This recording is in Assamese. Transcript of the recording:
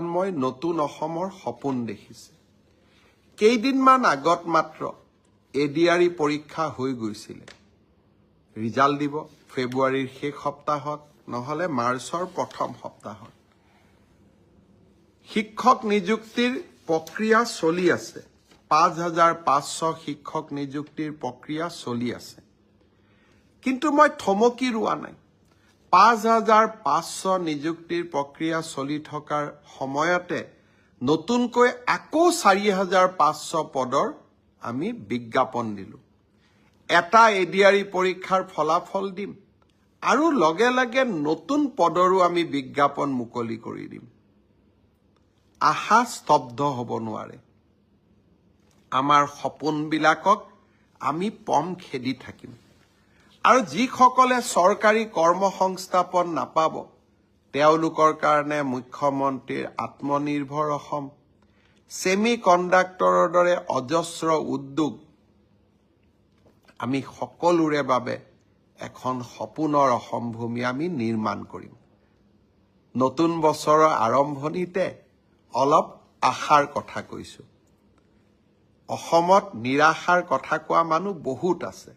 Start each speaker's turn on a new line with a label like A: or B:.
A: মই নতুন অসমৰ সপোন দেখিছে। কেইদিনমান আগত মাত্ৰ এডিআৰই পৰীক্ষা হৈ গৈছিলে। ৰিজাল্ট দিব ফেব্ৰুৱাৰীৰ শেষ সপ্তাহত নহলে মাৰ্চৰ প্ৰথম সপ্তাহত। শিক্ষক নিযুক্তিৰ প্ৰক্ৰিয়া চলি আছে। ৫,৫০০ শিক্ষক নিযুক্তিৰ প্ৰক্ৰিয়া চলি আছে। কিন্তু মই থমকি ৰোৱা নাই। ৫,৫০০ নিযুক্তিৰ প্ৰক্ৰিয়া চলি থকাৰ সময়তে নতুনকৈ আকৌ ৪,৫০০ পদৰ আমি বিজ্ঞাপন দিলোঁ। এটা এডিআৰই পৰীক্ষাৰ ফলাফল দিম আৰু লগে লগে নতুন পদৰো আমি বিজ্ঞাপন মুকলি কৰি দিম। আশা স্তব্ধ হ'ব নোৱাৰে। আমাৰ সপোনবিলাকক আমি পম খেদি থাকিম। আৰু যিসকলে চৰকাৰী কৰ্মসংস্থাপন নাপাব তেওঁলোকৰ কাৰণে মুখ্যমন্ত্ৰীৰ আত্মনিৰ্ভৰ অসম, ছেমি কণ্ডাক্টৰৰ দৰে অজস্ৰ উদ্যোগ আমি সকলোৰে বাবে এখন সপোনৰ অসম ভূমি আমি নিৰ্মাণ কৰিম। নতুন বছৰৰ আৰম্ভণিতে অলপ আশাৰ কথা কৈছোঁ। অসমত নিৰাশাৰ কথা কোৱা মানুহ বহুত আছে।